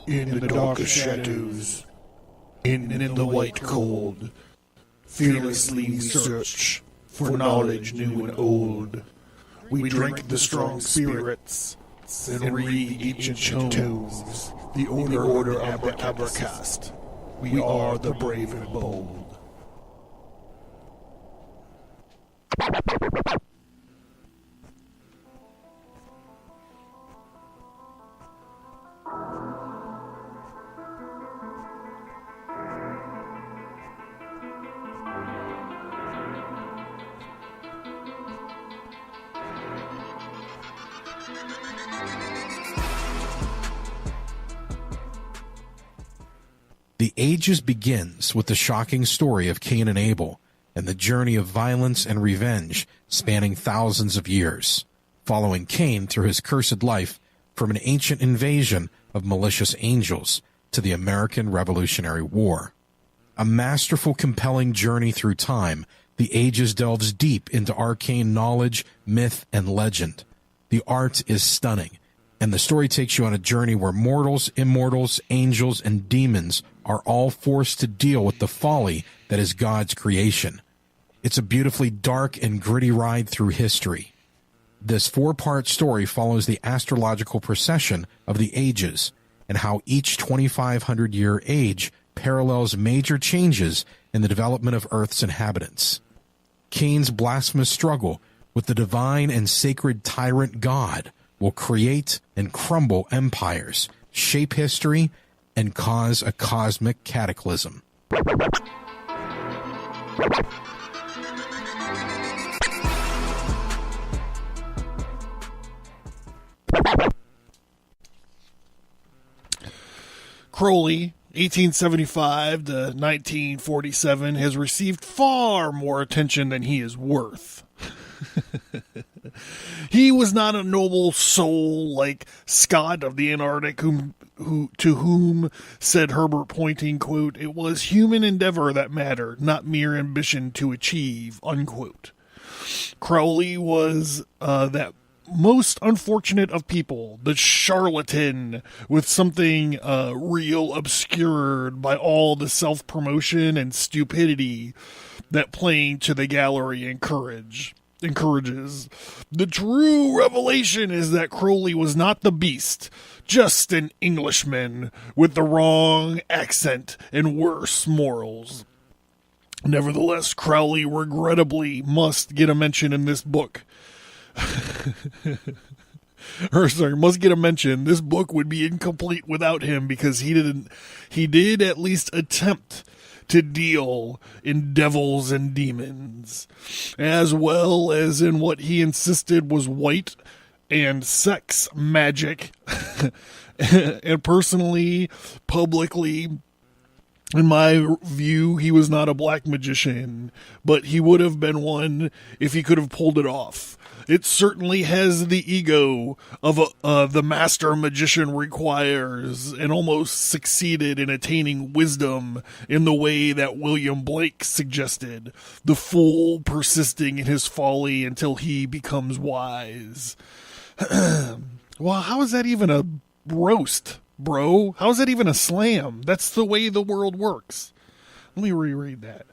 In the darkest shadows, in the white cold, fearlessly we search for knowledge new and old. We drink the strong spirits and read ancient tomes, the order of the Abercast. We are the brave and bold. The Ages begins with the shocking story of Cain and Abel and the journey of violence and revenge spanning thousands of years, following Cain through his cursed life from an ancient invasion of malicious angels to the American Revolutionary War. A masterful, compelling journey through time, The Ages delves deep into arcane knowledge, myth, and legend. The art is stunning, and the story takes you on a journey where mortals, immortals, angels, and demons are all forced to deal with the folly that is God's creation. It's a beautifully dark and gritty ride through history. This 4-part story follows the astrological procession of the ages and how each 2,500-year age parallels major changes in the development of Earth's inhabitants. Cain's blasphemous struggle with the divine and sacred tyrant God will create and crumble empires, shape history, and cause a cosmic cataclysm. Crowley, 1875 to 1947, has received far more attention than he is worth. He was not a noble soul like Scott of the Antarctic, to whom said Herbert, pointing, quote, "It was human endeavor that mattered, not mere ambition to achieve," unquote. Crowley was that most unfortunate of people, the charlatan with something real obscured by all the self-promotion and stupidity that playing to the gallery encourages. The true revelation is that Crowley was not the beast, just an Englishman with the wrong accent and worse morals. Nevertheless, Crowley regrettably must get a mention in this book. Must get a mention. This book would be incomplete without him, because he did at least attempt to deal in devils and demons, as well as in what he insisted was white and sex magic. And personally, publicly, in my view, he was not a black magician, but he would have been one if he could have pulled it off. It certainly has the ego of the master magician requires, and almost succeeded in attaining wisdom in the way that William Blake suggested, the fool persisting in his folly until he becomes wise. Well, how is that even a roast, bro? How is that even a slam? That's the way the world works. Let me reread that.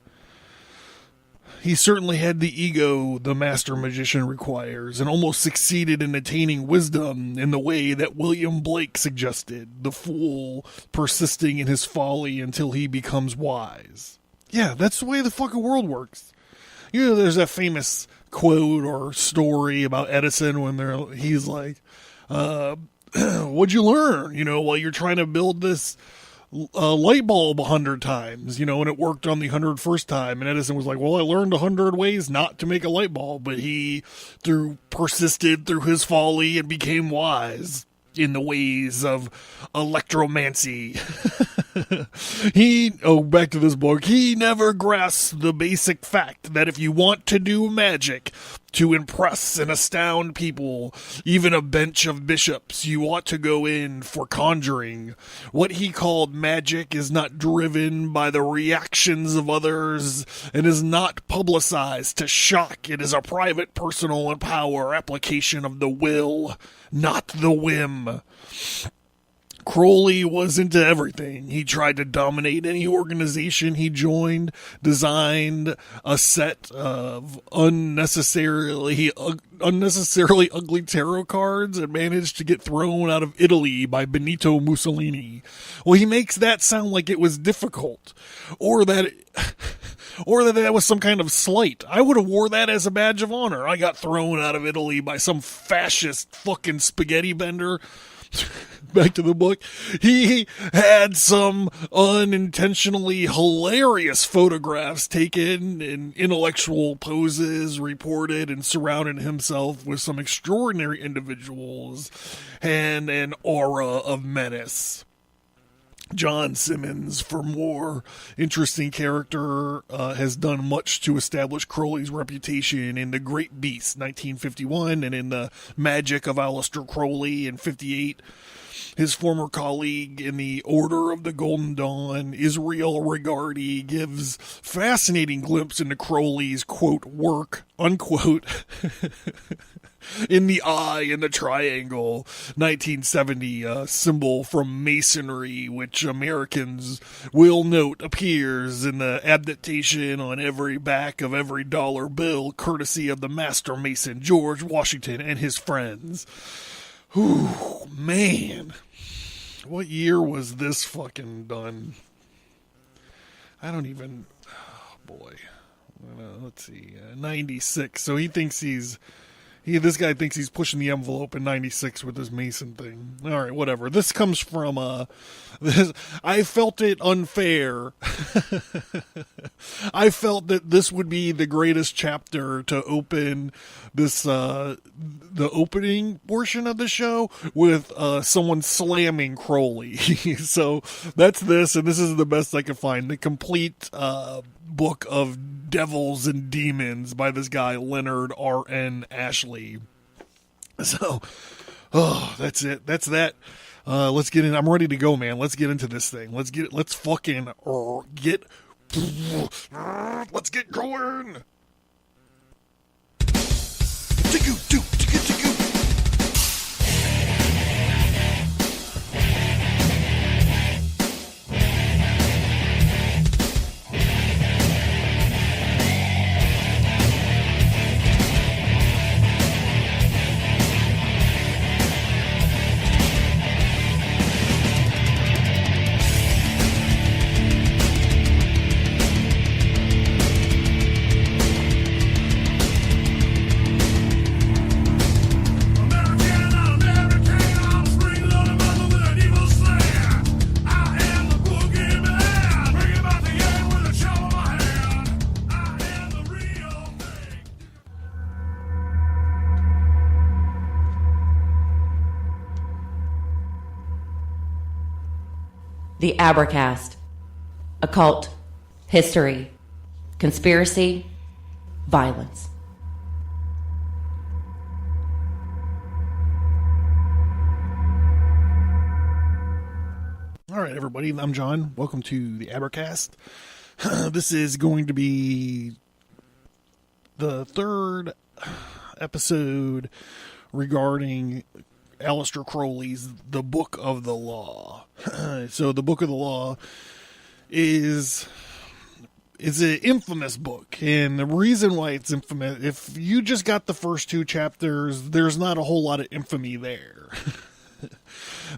He certainly had the ego the master magician requires, and almost succeeded in attaining wisdom in the way that William Blake suggested, the fool persisting in his folly until he becomes wise. Yeah, that's the way the fucking world works. You know, there's that famous quote or story about Edison when he's like, what'd you learn, while you're trying to build this light bulb 100 times, and it worked on the 101st time. And Edison was like, well, I learned 100 ways not to make a light bulb, but he persisted through his folly and became wise in the ways of electromancy. Back to this book, he never grasped the basic fact that if you want to do magic to impress and astound people, even a bench of bishops, you ought to go in for conjuring. What he called magic is not driven by the reactions of others and is not publicized to shock. It is a private, personal, and power application of the will, not the whim. Crowley was into everything. He tried to dominate any organization he joined, designed a set of unnecessarily ugly tarot cards, and managed to get thrown out of Italy by Benito Mussolini. Well, he makes that sound like it was difficult, or that was some kind of slight. I would have wore that as a badge of honor. I got thrown out of Italy by some fascist fucking spaghetti vendor. Back to the book. He had some unintentionally hilarious photographs taken in intellectual poses, reported, and surrounded himself with some extraordinary individuals and an aura of menace. John Simmons, for more interesting character, has done much to establish Crowley's reputation in The Great Beast, 1951, and in The Magic of Aleister Crowley in 58. His former colleague in the Order of the Golden Dawn, Israel Regardi, gives fascinating glimpse into Crowley's, quote, work, unquote, in The Eye in the Triangle, 1970, symbol from Masonry, which Americans will note appears in the adaptation on every back of every dollar bill, courtesy of the Master Mason, George Washington, and his friends. Whew, man. What year was this fucking done? I don't even... Oh, boy. Let's see. 96. So he thinks this guy thinks he's pushing the envelope in 96 with this Mason thing. All right, whatever. This comes from, I felt it unfair. I felt that this would be the greatest chapter to open this, the opening portion of the show with, someone slamming Crowley. So that's this, and this is the best I could find. The complete, book of Devils and Demons by this guy, Leonard R.N. Ashley. So, that's it. That's that. Let's get in. I'm ready to go, man. Let's get into this thing. Let's get going. The Abercast. Occult. History. Conspiracy. Violence. All right, everybody. I'm John. Welcome to the Abercast. This is going to be the third episode regarding Aleister Crowley's The Book of the Law. So the Book of the Law is an infamous book, and the reason why it's infamous, if you just got the first two chapters, there's not a whole lot of infamy there.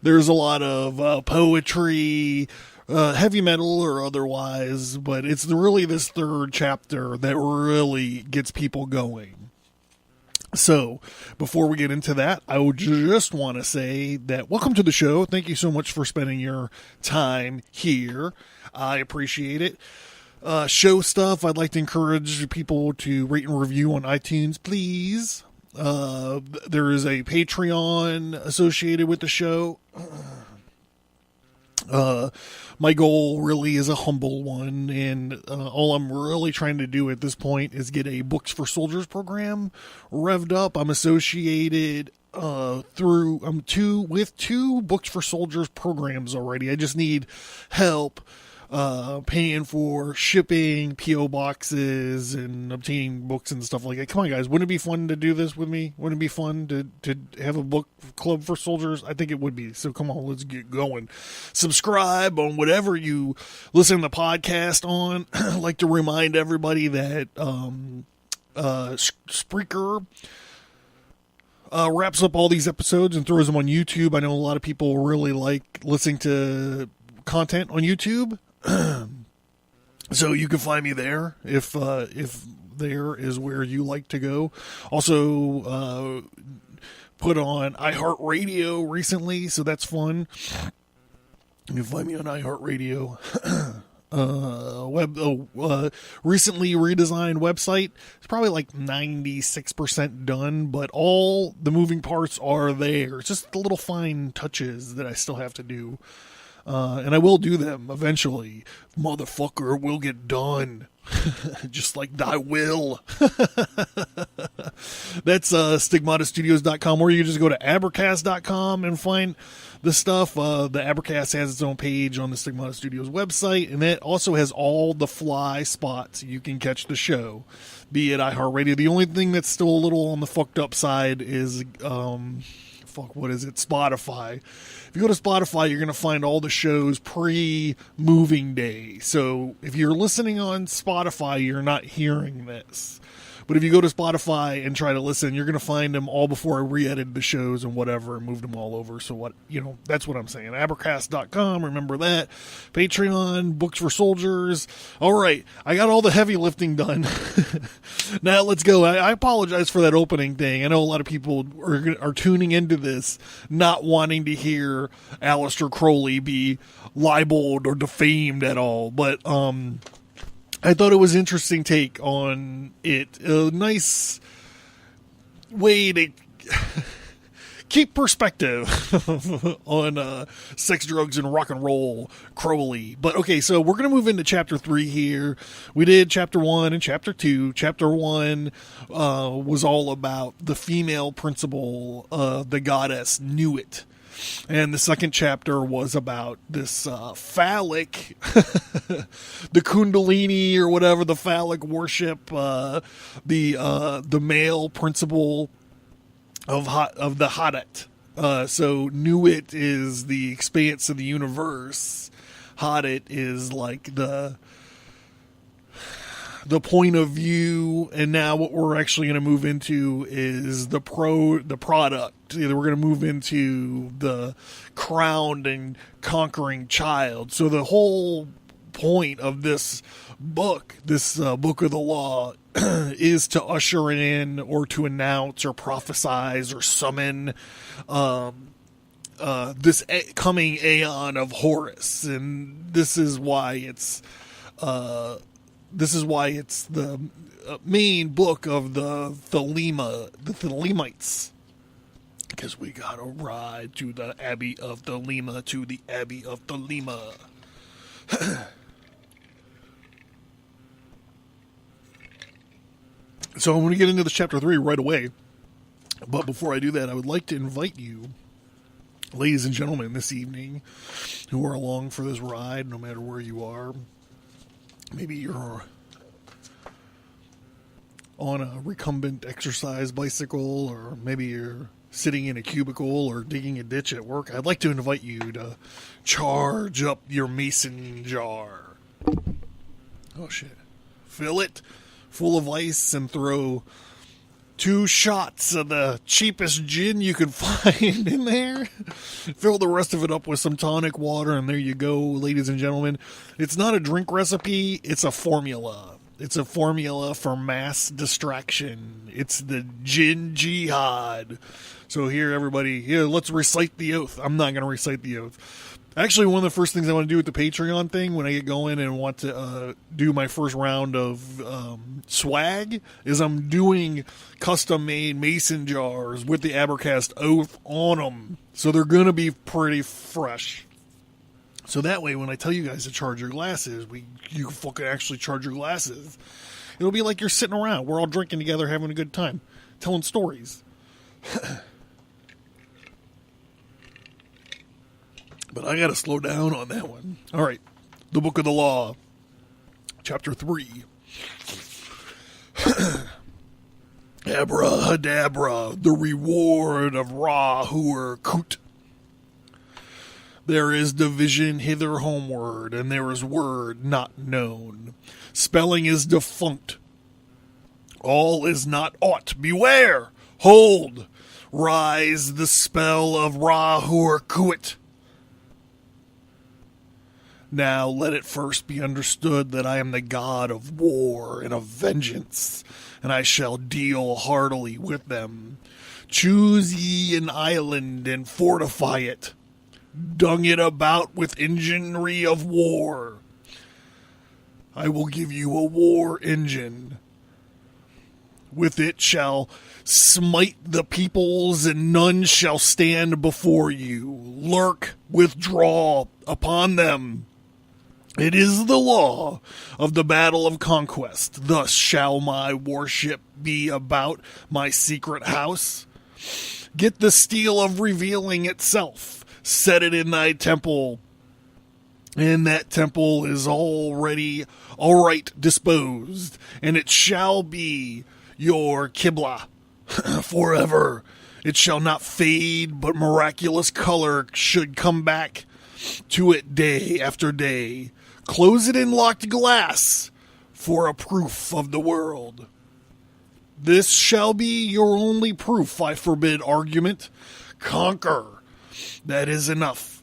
There's a lot of poetry, heavy metal or otherwise, but it's really this third chapter that really gets people going. So, before we get into that, I would just want to say that welcome to the show. Thank you so much for spending your time here. I appreciate it. Show stuff, I'd like to encourage people to rate and review on iTunes, please. There is a Patreon associated with the show. My goal really is a humble one, and all I'm really trying to do at this point is get a Books for Soldiers program revved up. I'm associated with two Books for Soldiers programs already. I just need help paying for shipping, PO boxes, and obtaining books and stuff like that. Come on, guys, wouldn't it be fun to do this with me? Wouldn't it be fun to have a book club for soldiers? I think it would be. So come on, let's get going. Subscribe on whatever you listen to the podcast on. I like to remind everybody that Spreaker wraps up all these episodes and throws them on YouTube. I know a lot of people really like listening to content on YouTube. So you can find me there if there is where you like to go. Also, put on iHeartRadio recently, so that's fun. You can find me on iHeartRadio. Recently redesigned website. It's probably like 96% done, but all the moving parts are there. It's just the little fine touches that I still have to do. And I will do them eventually. Motherfucker will get done. Just like thy will. That's stigmatastudios.com, or you can just go to abercast.com and find the stuff. The Abercast has its own page on the Stigmata Studios website, and that also has all the fly spots you can catch the show, be it iHeartRadio. The only thing that's still a little on the fucked up side is Spotify. If you go to Spotify, you're going to find all the shows pre-moving day. So if you're listening on Spotify, you're not hearing this. But if you go to Spotify and try to listen, you're going to find them all before I re-edited the shows and whatever and moved them all over. So that's what I'm saying. Abercast.com, remember that. Patreon, Books for Soldiers. All right, I got all the heavy lifting done. Now let's go. I apologize for that opening thing. I know a lot of people are tuning into this not wanting to hear Aleister Crowley be libeled or defamed at all. But, I thought it was an interesting take on it. A nice way to keep perspective on sex, drugs, and rock and roll Crowley. But okay, so we're going to move into chapter 3 here. We did chapter 1 and chapter 2. Chapter 1 was all about the female principle of the goddess Nuit. And the second chapter was about this phallic, the Kundalini or whatever, the phallic worship, the male principle of the Hadit. So Nuit is the expanse of the universe. Hadit is like the point of view, and now what we're actually going to move into is the product. Either we're going to move into the crowned and conquering child. So the whole point of this book, book of the law, is to usher in or to announce or prophesize or summon this coming Aeon of Horus, and this is why it's the main book of the Thelemites. Because we gotta ride to the Abbey of Thelema, to the Abbey of Thelema. So I'm going to get into this chapter 3 right away. But before I do that, I would like to invite you, ladies and gentlemen, this evening, who are along for this ride, no matter where you are. Maybe you're on a recumbent exercise bicycle, or maybe you're sitting in a cubicle or digging a ditch at work. I'd like to invite you to charge up your mason jar. Oh shit. Fill it full of ice and throw 2 shots of the cheapest gin you can find in there. Fill the rest of it up with some tonic water, and there you go, ladies and gentlemen. It's not a drink recipe, it's a formula. It's a formula for mass distraction. It's the gin jihad. So here, everybody, let's recite the oath. I'm not going to recite the oath. Actually, one of the first things I want to do with the Patreon thing when I get going and want to do my first round of swag is I'm doing custom-made mason jars with the Abercast oath on them. So they're going to be pretty fresh. So that way, when I tell you guys to charge your glasses, you can fucking actually charge your glasses. It'll be like you're sitting around. We're all drinking together, having a good time, telling stories. But I got to slow down on that one. All right. The Book of the Law, Chapter 3. Abrahadabra, the reward of Ra-Hoor-Khuit. There is division hither homeward, and there is word not known. Spelling is defunct. All is not aught. Beware! Hold! Rise the spell of Ra-Hoor-Khuit. Now let it first be understood that I am the god of war and of vengeance, and I shall deal heartily with them. Choose ye an island and fortify it. Dung it about with enginery of war. I will give you a war engine. With it shall smite the peoples, and none shall stand before you. Lurk, withdraw upon them. It is the law of the battle of conquest. Thus shall my worship be about my secret house. Get the steel of revealing itself. Set it in thy temple. And that temple is already all right disposed. And it shall be your Qibla forever. It shall not fade, but miraculous color should come back to it day after day. Close it in locked glass for a proof of the world. This shall be your only proof. I forbid argument. Conquer. That is enough.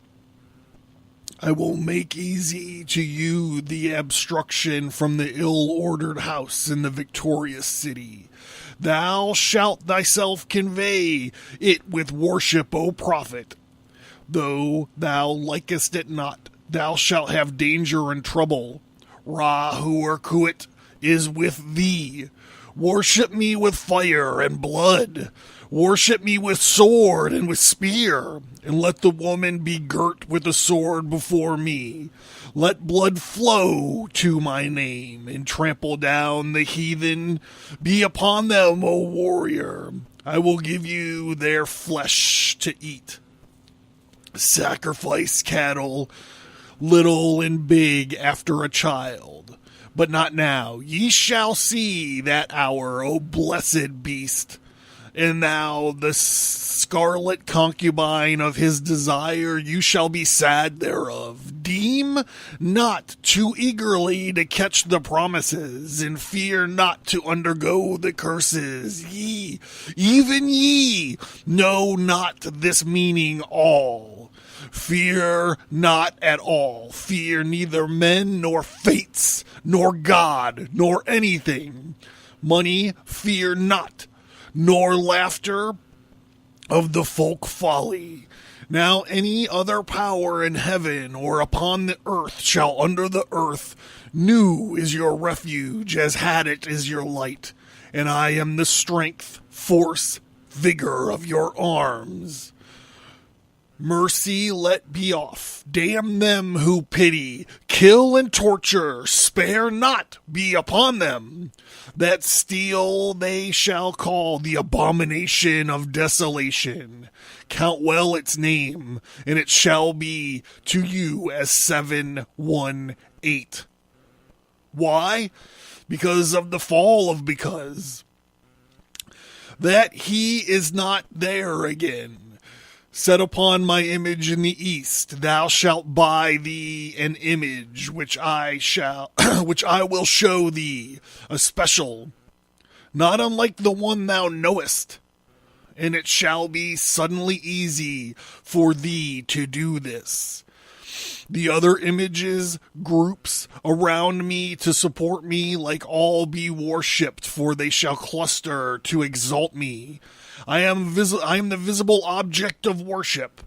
I will make easy to you the obstruction from the ill-ordered house in the victorious city. Thou shalt thyself convey it with worship, O prophet. Though thou likest it not, thou shalt have danger and trouble. Ra-Hoor-Khuit is with thee. Worship me with fire and blood. Worship me with sword and with spear. And let the woman be girt with a sword before me. Let blood flow to my name, and trample down the heathen. Be upon them, O warrior. I will give you their flesh to eat. Sacrifice cattle, little and big, after a child. But not now. Ye shall see that hour, O blessed beast. And thou, the scarlet concubine of his desire, you shall be sad thereof. Deem not too eagerly to catch the promises, and fear not to undergo the curses. Ye, even ye, know not this meaning all. Fear not at all. Fear neither men nor fates, nor God, nor anything. Money, fear not, nor laughter of the folk folly. Now any other power in heaven or upon the earth shall under the earth. New is your refuge, as Hadit is your light, and I am the strength, force, vigor of your arms. Mercy let be off. Damn them who pity. Kill and torture. Spare not be upon them. That steal they shall call the abomination of desolation. Count well its name, and it shall be to you as 718. Why? Because of the fall of because. That he is not there again. Set upon my image in the east, thou shalt buy thee an image which I will show thee, a special, not unlike the one thou knowest. And it shall be suddenly easy for thee to do this. The other images, groups around me to support me, like all be worshipped, for they shall cluster to exalt me. I am the visible object of worship.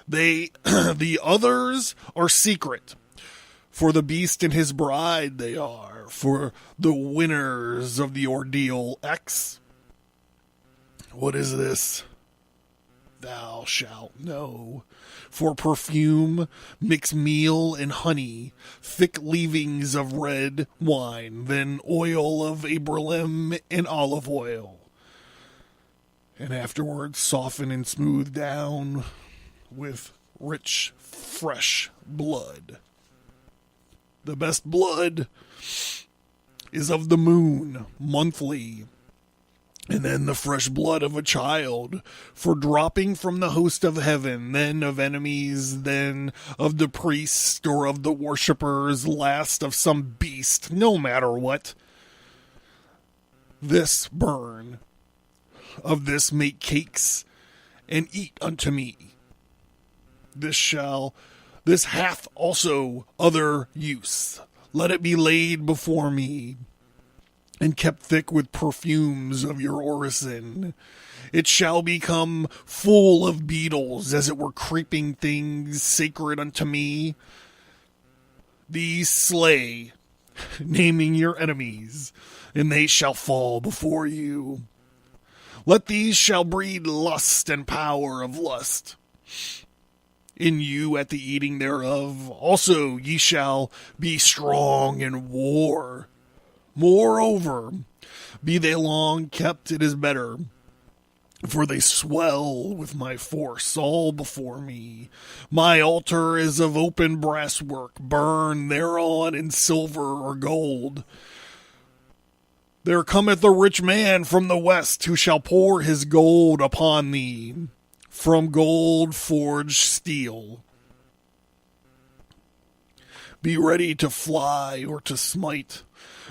The others are secret. For the beast and his bride they are. For the winners of the ordeal X. What is this? Thou shalt know. For perfume, mix meal and honey, thick leavings of red wine, then oil of abralem and olive oil. And afterwards soften and smooth down with rich, fresh blood. The best blood is of the moon, monthly, and then the fresh blood of a child, for dropping from the host of heaven, then of enemies, then of the priest or of the worshippers, last of some beast, no matter what. This burn, of this make cakes, and eat unto me. This hath also other use. Let it be laid before me, and kept thick with perfumes of your orison. It shall become full of beetles, as it were creeping things sacred unto me. These slay, naming your enemies, and they shall fall before you. Let these shall breed lust and power of lust in you at the eating thereof. Also ye shall be strong in war. Moreover, be they long kept, it is better, for they swell with my force all before me. My altar is of open brasswork, burn thereon in silver or gold. There cometh a rich man from the west, who shall pour his gold upon thee, from gold forged steel. Be ready to fly or to smite,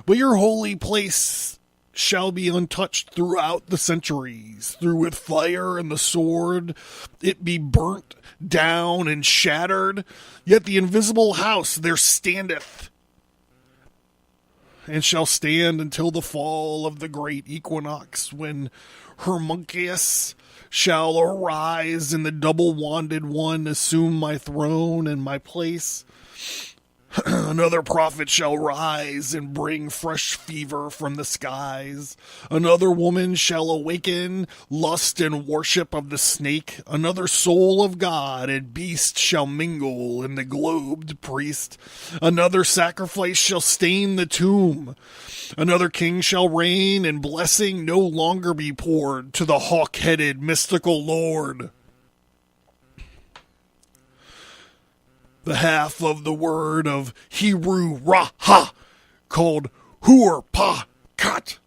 but your holy place shall be untouched throughout the centuries. Through with fire and the sword it be burnt down and shattered, yet the invisible house there standeth, and shall stand until the fall of the great equinox, when Homunculus shall arise, and the double-wanded one assume my throne and my place. Another prophet shall rise and bring fresh fever from the skies. Another woman shall awaken lust and worship of the snake. Another soul of God and beast shall mingle in the globed priest. Another sacrifice shall stain the tomb. Another king shall reign, and blessing no longer be poured to the hawk-headed mystical lord. The half of the word of Heru-Ra-Ha, called Hoor-Paar-Kraat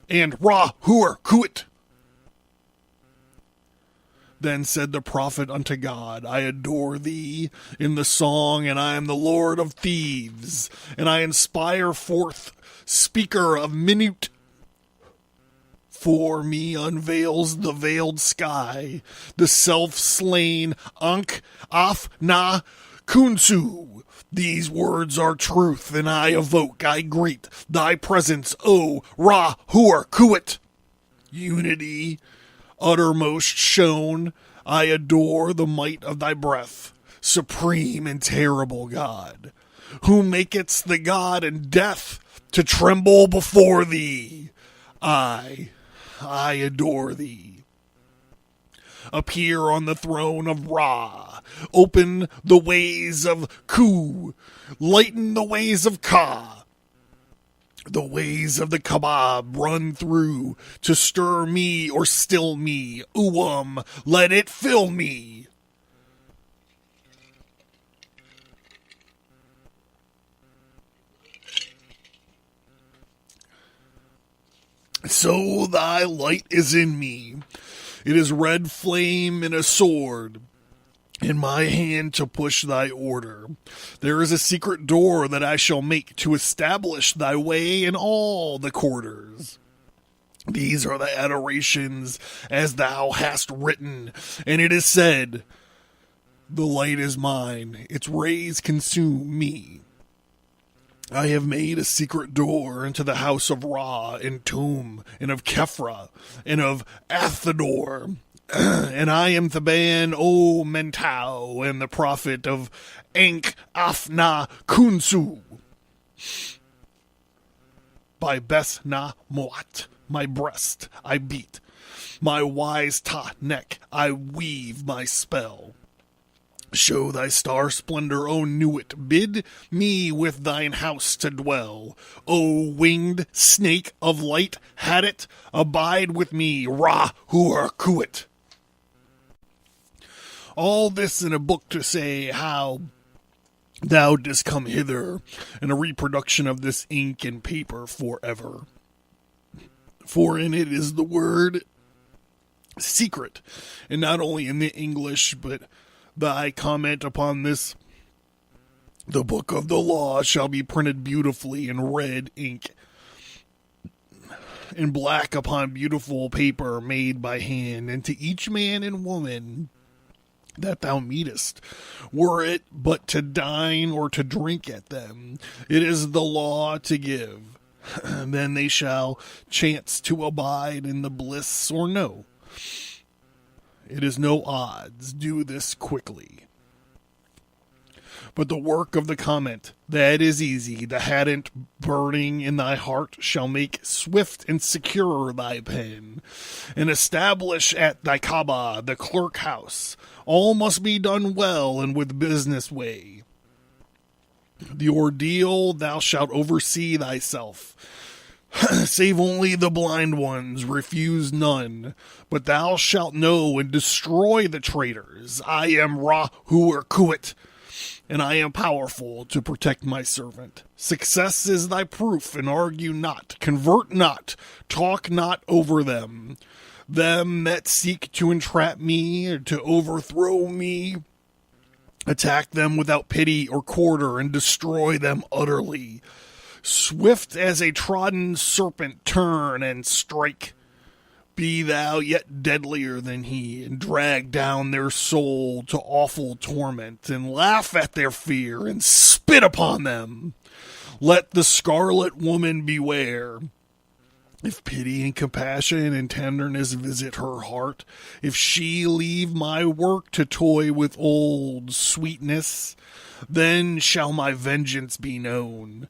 and Ra-Hoor-Khuit. Then said the prophet unto God, I adore thee in the song, and I am the Lord of thieves, and I inspire forth speaker of Nuit. For me unveils the veiled sky, the self-slain Ankh-Af-Na Kunsu. These words are truth, and I evoke, I greet thy presence, O Ra-Hoor-Khuit. Unity, uttermost shown, I adore the might of thy breath, supreme and terrible God, who makest the God and death to tremble before thee. I adore thee. Appear on the throne of Ra. Open the ways of Khu. Lighten the ways of Ka. The ways of the Kabab run through to stir me or still me. Let it fill me. So thy light is in me. It is red flame in a sword, in my hand to push thy order. There is a secret door that I shall make to establish thy way in all the quarters. These are the adorations as thou hast written, and it is said, the light is mine, its rays consume me. I have made a secret door into the house of Ra and Tum, and of Kefra, and of Athador. And I am Thaban O Mentau, and the prophet of Ankh-Af-Na Kunsu. By Bes-Na Moat, my breast I beat, my wise ta neck I weave my spell. Show thy star splendor, O Nuit, bid me with thine house to dwell. O winged snake of light, Hadit, abide with me, Ra-Hoor-Khuit. All this in a book to say how thou didst come hither in a reproduction of this ink and paper forever. For in it is the word secret, and not only in the English, but thy comment upon this, the book of the law, shall be printed beautifully in red ink, in black upon beautiful paper made by hand, and to each man and woman that thou meetest, were it but to dine or to drink at them, it is the law to give. Then they shall chance to abide in the bliss or no. It is no odds, do this quickly. But the work of the comment, that is easy, the hadit burning in thy heart shall make swift and secure thy pen, and establish at thy Kaaba the clerk house. All must be done well and with business way. The ordeal thou shalt oversee thyself. Save only the blind ones, refuse none. But thou shalt know and destroy the traitors. I am Ra-Hoor-Khuit, and I am powerful to protect my servant. Success is thy proof, and argue not, convert not, talk not over them. Them that seek to entrap me, or to overthrow me, attack them without pity or quarter, and destroy them utterly. Swift as a trodden serpent, turn and strike. Be thou yet deadlier than he, and drag down their soul to awful torment, and laugh at their fear, and spit upon them. Let the scarlet woman beware. If pity and compassion and tenderness visit her heart, if she leave my work to toy with old sweetness, then shall my vengeance be known.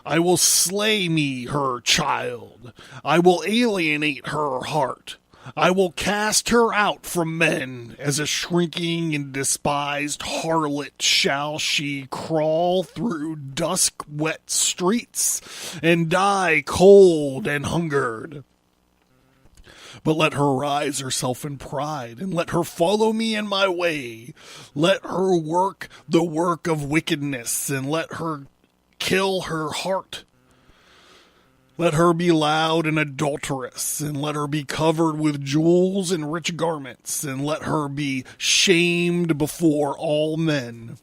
I will slay me her child. I will alienate her heart. I will cast her out from men. As a shrinking and despised harlot shall she crawl through dusk-wet streets and die cold and hungered. But let her rise herself in pride, and let her follow me in my way. Let her work the work of wickedness, and let her kill her heart. Let her be loud and adulterous, and let her be covered with jewels and rich garments, and let her be shamed before all men.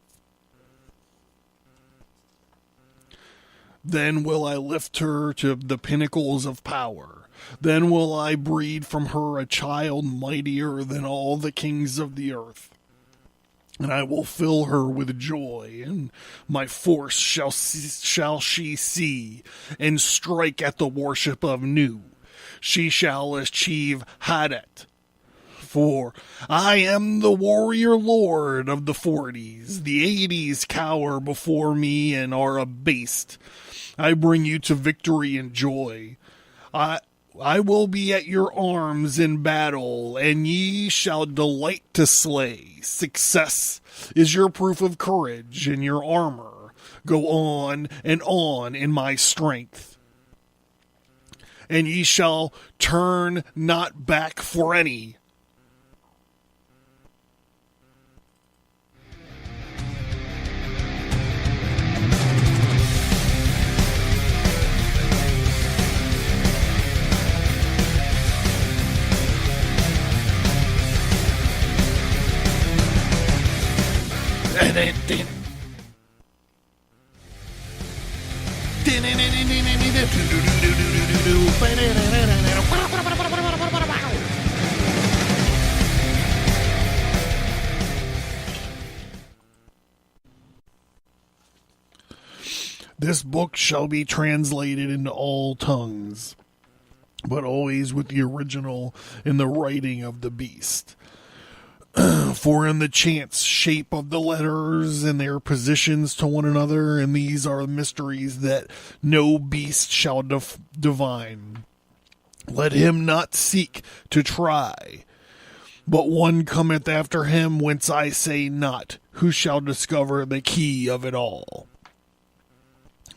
Then will I lift her to the pinnacles of power. Then will I breed from her a child mightier than all the kings of the earth. And I will fill her with joy, and my force shall she see, and strike at the worship of Nuit. She shall achieve Hadit. For I am the warrior lord of the 40s. The 80s cower before me and are abased. I bring you to victory and joy. I will be at your arms in battle, and ye shall delight to slay. Success is your proof of courage, and your armor. Go on in my strength. And ye shall turn not back for any. This book shall be translated into all tongues, but always with the original in the writing of the beast. For in the chance shape of the letters and their positions to one another, and these are mysteries that no beast shall divine. Let him not seek to try, but one cometh after him, whence I say not, who shall discover the key of it all.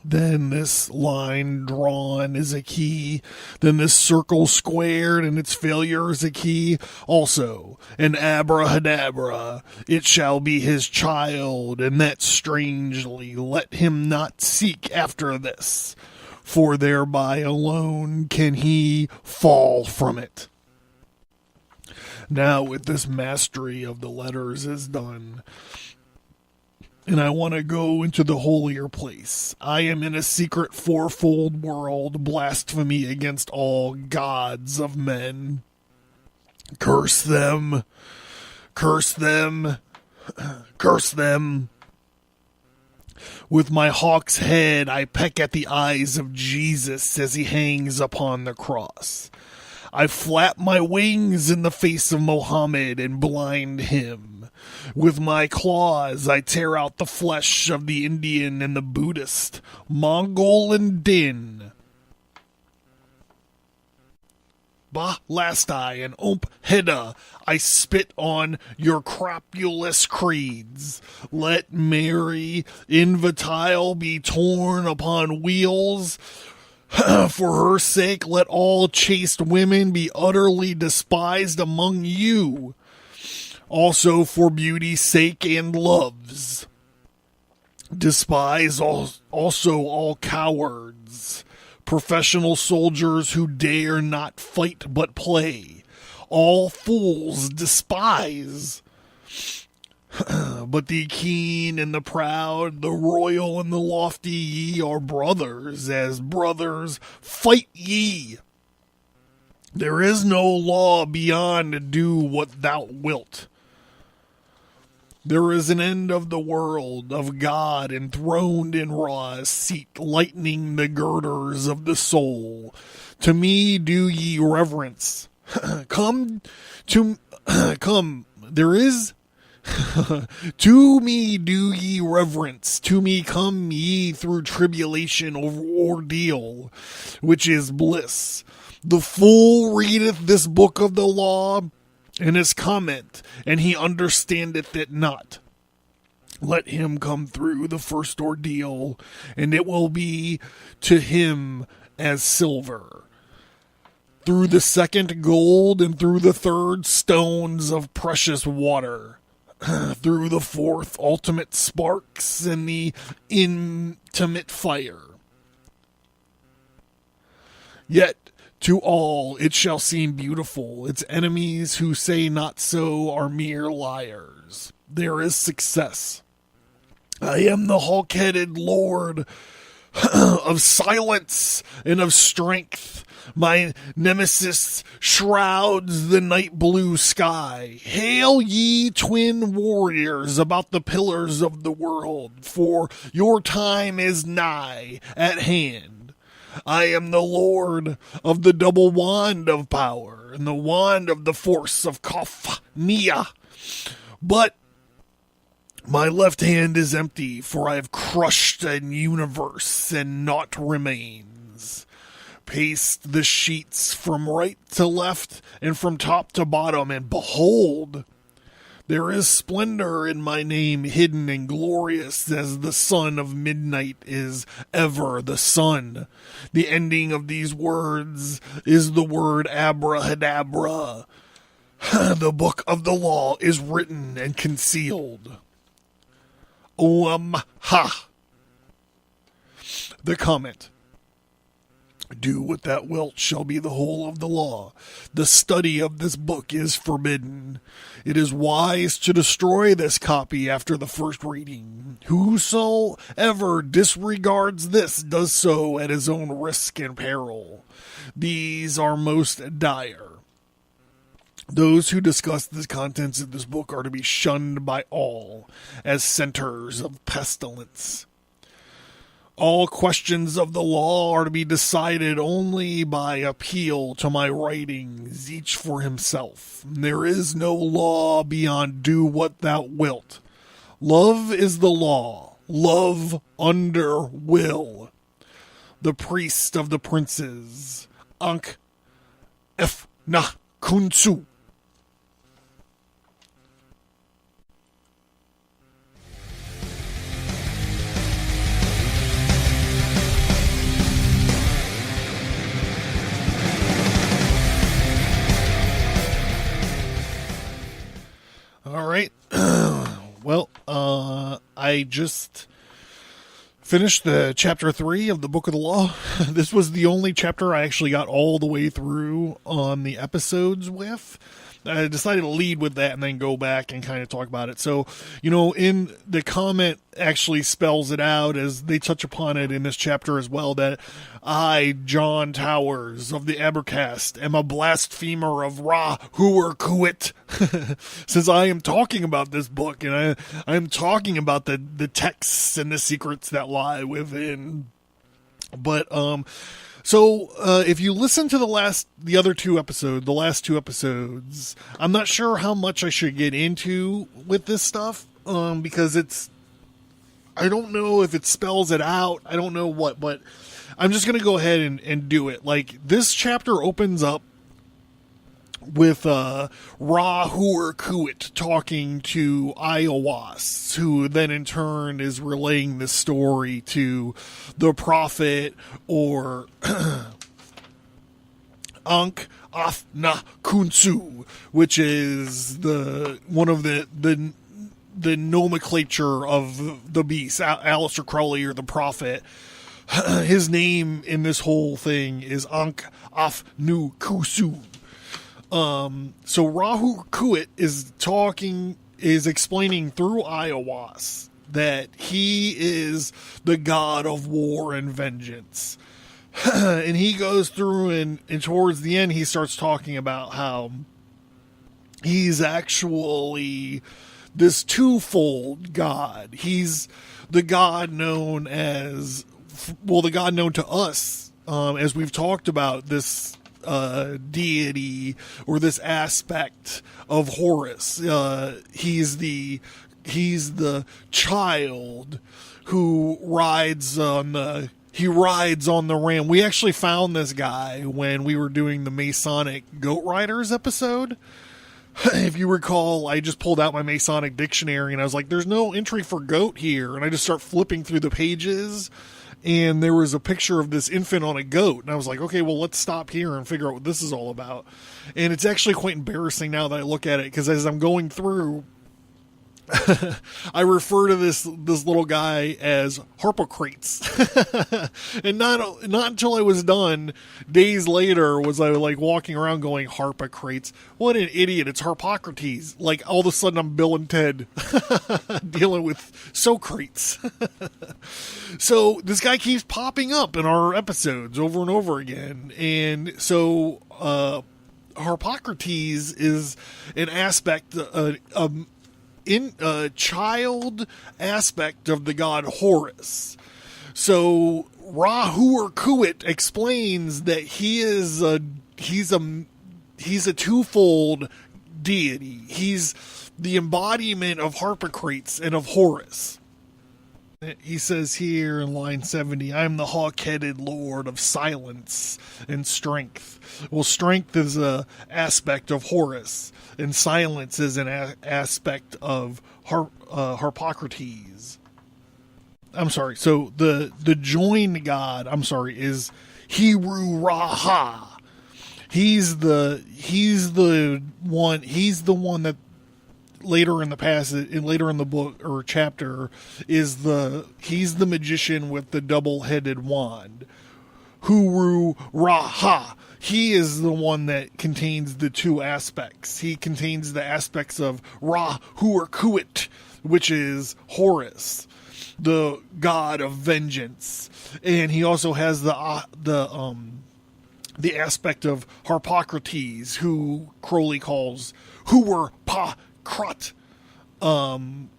Then this line drawn is a key. Then this circle squared and its failure is a key. Also, an abrahadabra, it shall be his child, and that strangely let him not seek after this, for thereby alone can he fall from it. Now, with this mastery of the letters is done, and I want to go into the holier place. I am in a secret fourfold world, blasphemy against all gods of men. Curse them, curse them, curse them. With my hawk's head, I peck at the eyes of Jesus as he hangs upon the cross. I flap my wings in the face of Mohammed and blind him. With my claws, I tear out the flesh of the Indian and the Buddhist, Mongol and Din. Lastai and Omp Heda, I spit on your crapulous creeds. Let Mary Invitile be torn upon wheels. For her sake, let all chaste women be utterly despised among you. Also for beauty's sake and love's. Despise also all cowards, professional soldiers who dare not fight but play. All fools despise. But the keen and the proud, the royal and the lofty, ye are brothers. As brothers, fight ye. There is no law beyond to do what thou wilt. There is an end of the world, of God enthroned in Ra's seat, lightening the girders of the soul. To me do ye reverence. Come, there is... To me do ye reverence, to me come ye through tribulation or ordeal, which is bliss. The fool readeth this book of the law, and his comment, and he understandeth it not. Let him come through the first ordeal, and it will be to him as silver. Through the second gold, and through the third stones of precious water. Through the fourth ultimate sparks, and the intimate fire. Yet to all it shall seem beautiful. Its enemies who say not so are mere liars. There is success. I am the hawk-headed lord of silence and of strength. My nemesis shrouds the night blue sky. Hail ye twin warriors about the pillars of the world, for your time is nigh at hand. I am the lord of the double wand of power, and the wand of the force of Kafnia. But my left hand is empty, for I have crushed an universe, and naught remains. Paste the sheets from right to left, and from top to bottom, and behold, there is splendor in my name hidden and glorious as the sun of midnight is ever the sun. The ending of these words is the word abrahadabra. The book of the law is written and concealed. Ha. The comment. Do what thou wilt shall be the whole of the law. The study of this book is forbidden. It is wise to destroy this copy after the first reading. Whosoever disregards this does so at his own risk and peril. These are most dire. Those who discuss the contents of this book are to be shunned by all as centers of pestilence. All questions of the law are to be decided only by appeal to my writings, each for himself. There is no law beyond do what thou wilt. Love is the law. Love under will. The priest of the princes. Ankh Efna Kunsu. Well, I just finished the chapter 3 of the Book of the Law. This was the only chapter I actually got all the way through on the episodes with. I decided to lead with that and then go back and kind of talk about it. So, in the comment actually spells it out, as they touch upon it in this chapter as well, that I, John Towers of the Abercast, am a blasphemer of Ra-Hoor-Khuit. Since I am talking about this book, and I am talking about the texts and the secrets that lie within. But, So, if you listen to the last two episodes, I'm not sure how much I should get into with this stuff, because I don't know if it spells it out. I don't know what, but I'm just going to go ahead and do it. Like, this chapter opens up with Ra-Hoor-Khuit talking to Iowas, who then in turn is relaying this story to the prophet, or Ankh-Af-Na-Kunsu, which is one of the nomenclature of the beast, Aleister Crowley, or the prophet. His name in this whole thing is Ankh-Af-Nu-Kusu. So Ra-Hoor-Khuit is explaining through Iowas that he is the god of war and vengeance. And he goes through and towards the end he starts talking about how he's actually this twofold god. He's the god known to us, as we've talked about, this deity or this aspect of Horus. He's the child who rides on the ram. We actually found this guy when we were doing the Masonic Goat Riders episode. If you recall, I just pulled out my Masonic dictionary and I was like, there's no entry for goat here. And I just start flipping through the pages, and there was a picture of this infant on a goat. And I was like, okay, well, let's stop here and figure out what this is all about. And it's actually quite embarrassing now that I look at it, because as I'm going through, I refer to this little guy as Hoor-Paar-Kraat. And not until I was done, days later, was I like walking around going, Hoor-Paar-Kraat? What an idiot. It's Harpocrates. Like, all of a sudden I'm Bill and Ted dealing with Socrates. So this guy keeps popping up in our episodes over and over again. And so Harpocrates is an aspect, in a child aspect of the god Horus. So Ra-Hoor-Khuit explains that he's a twofold deity. He's the embodiment of Harpocrates and of Horus. He says here in line 70, I am the hawk-headed lord of silence and strength. Well, strength is a aspect of Horus, and silence is an aspect of Harpocrates. I'm sorry. So the joined god, is Heru-Ra-Ha. He's the one that later in the book or chapter he's the magician with the double-headed wand. Heru-Ra-Ha. He is the one that contains the two aspects. He contains the aspects of Ra-Hoor-Khuit, which is Horus, the god of vengeance, and he also has the aspect of Harpocrates, who Crowley calls Hoor-Paar-Kraat. And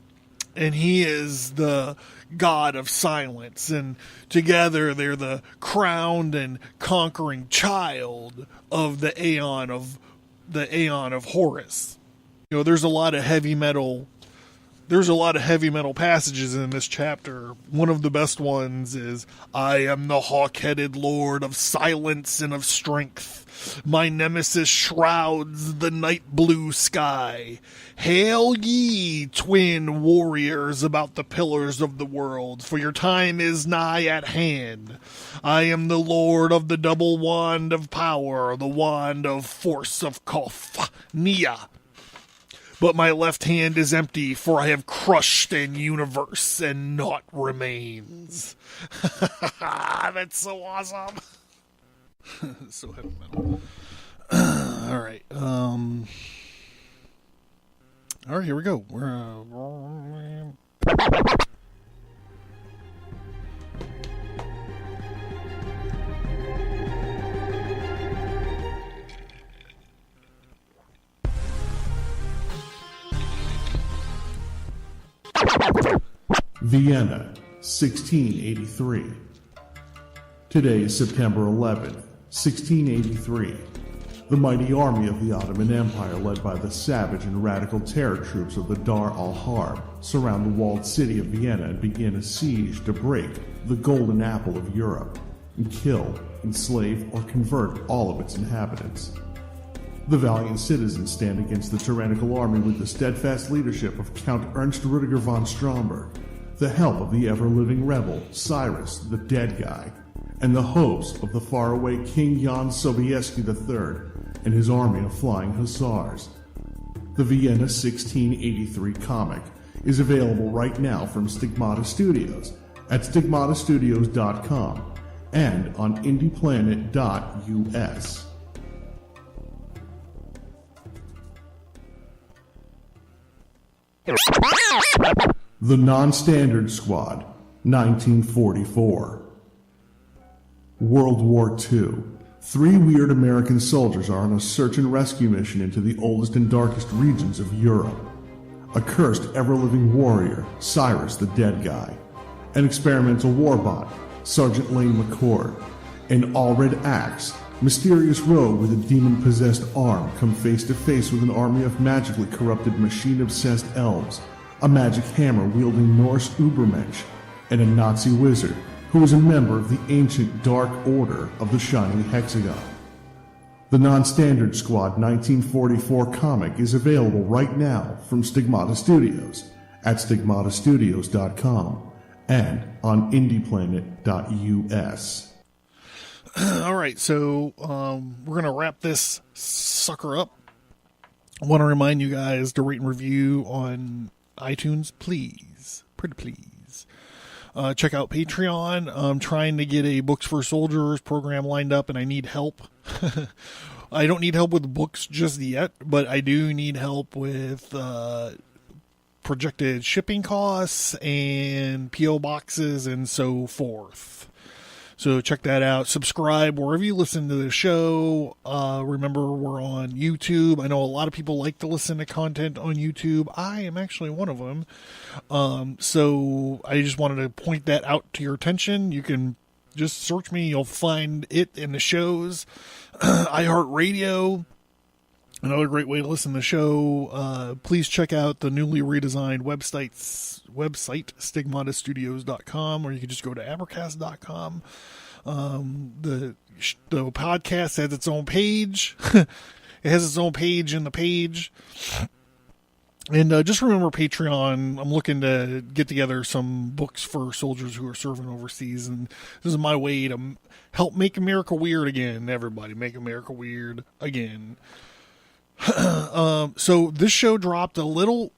he is the god of silence, and together they're the crowned and conquering child of the Aeon of Horus. There's a lot of heavy metal passages in this chapter. One of the best ones is, I am the hawk-headed lord of silence and of strength. My nemesis shrouds the night blue sky. Hail ye, twin warriors about the pillars of the world, for your time is nigh at hand. I am the lord of the double wand of power, the wand of force of Kof, Nia. but my left hand is empty, for I have crushed an universe and naught remains. That's so awesome. So heavy metal. All right. All right, here we go. Vienna, 1683. Today is September 11th, 1683. The mighty army of the Ottoman Empire, led by the savage and radical terror troops of the Dar al-Harb, surround the walled city of Vienna and begin a siege to break the golden apple of Europe and kill, enslave, or convert all of its inhabitants. The valiant citizens stand against the tyrannical army with the steadfast leadership of Count Ernst Rudiger von Stromberg, the help of the ever-living rebel Cyrus the Dead Guy, and the hopes of the faraway King Jan Sobieski III and his army of flying hussars. The Vienna 1683 comic is available right now from Stigmata Studios at stigmatastudios.com and on indieplanet.us. The Non-Standard Squad, 1944. World War II. 3 weird American soldiers are on a search and rescue mission into the oldest and darkest regions of Europe. A cursed, ever-living warrior, Cyrus the Dead Guy. An experimental warbot, Sergeant Lane McCord. An all-red axe, mysterious rogue with a demon-possessed arm come face-to-face with an army of magically corrupted machine-obsessed elves, a magic hammer-wielding Norse Ubermensch, and a Nazi wizard who is a member of the ancient Dark Order of the Shining Hexagon. The Non-Standard Squad 1944 comic is available right now from Stigmata Studios at stigmatastudios.com and on indieplanet.us. All right, so we're going to wrap this sucker up. I want to remind you guys to rate and review on iTunes, please. Pretty please. Check out Patreon. I'm trying to get a Books for Soldiers program lined up, and I need help. I don't need help with books just yet, but I do need help with projected shipping costs and P.O. boxes and so forth. So check that out. Subscribe wherever you listen to the show. Remember, we're on YouTube. I know a lot of people like to listen to content on YouTube. I am actually one of them. So I just wanted to point that out to your attention. You can just search me. You'll find it in the shows. iHeartRadio, another great way to listen to the show. Please check out the newly redesigned website, stigmatastudios.com, or you can just go to abercast.com. The podcast has its own page. It has its own page in the page. And just remember Patreon. I'm looking to get together some books for soldiers who are serving overseas, and this is my way to help make America weird again. Everybody, make America weird again. So this show dropped a little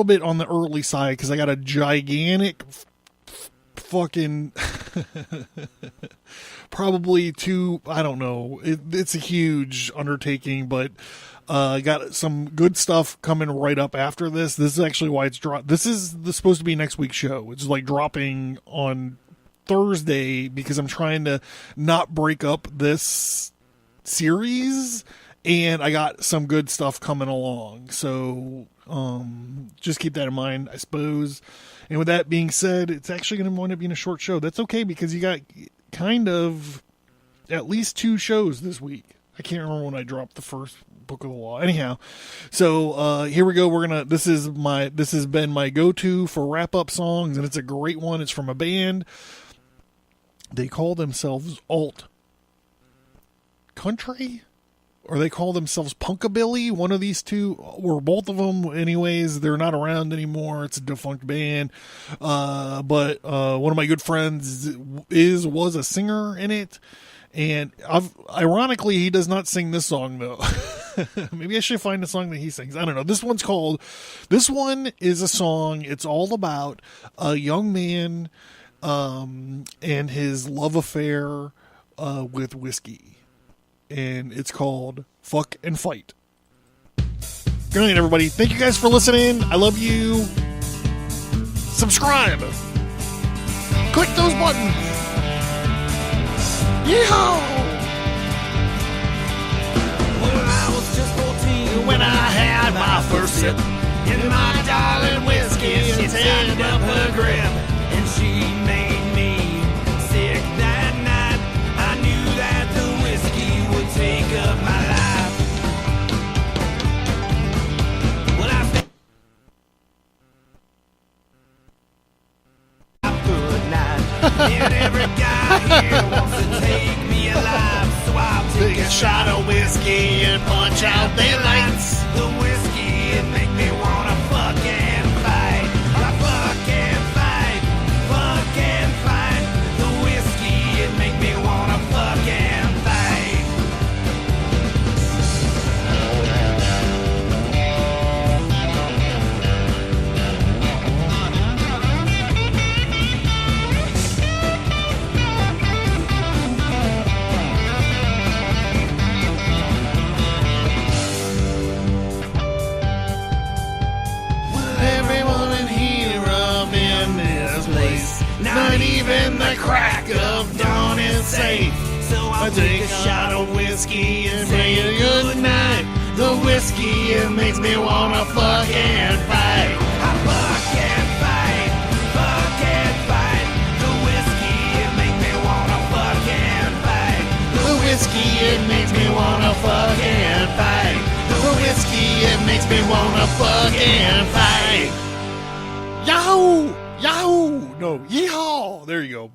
bit on the early side because I got a gigantic fucking probably I don't know. It's a huge undertaking, but got some good stuff coming right up after this. This is actually why it's dropped. This is supposed to be next week's show. It's like dropping on Thursday because I'm trying to not break up this series. And I got some good stuff coming along. So just keep that in mind, I suppose. And with that being said, it's actually going to wind up being a short show. That's okay because you got kind of at least 2 shows this week. I can't remember when I dropped the first book of the law. Anyhow, so here we go. This has been my go-to for wrap-up songs, and it's a great one. It's from a band. They call themselves alt country? Or they call themselves Punkabilly, one of these two, or both of them. Anyways, they're not around anymore. It's a defunct band. But one of my good friends was a singer in it. And ironically, he does not sing this song, though. Maybe I should find a song that he sings. I don't know. This one is a song. It's all about a young man and his love affair with whiskey. And it's called Fuck and Fight. Good night, everybody. Thank you guys for listening. I love you. Subscribe. Click those buttons. Yeehaw! Well, I was just 14 when I had my first sip. And my darling whiskey, she tightened up her grip. And she made me sick that night. I knew that the whiskey would take up my life. Well, I good night. And every guy here wants to take me alive. So I'll take a shot of whiskey and punch out their lights. The whiskey, it make me wanna fuck and fight. I fuck and fight, fuck and fight. The whiskey, it make me wanna fuck and fight. Everyone in here up in this place. Not even the crack of dawn is safe. So I'll take a shot of whiskey and say a good night. The whiskey, it makes me wanna fuck and fight. I fuck and fight, fuck and fight. The whiskey, it makes me wanna fuck and fight. The whiskey, it makes me wanna fuck and fight. The whiskey, it makes me wanna fuck and fight. Yahoo! Yahoo! No, yeehaw! There you go.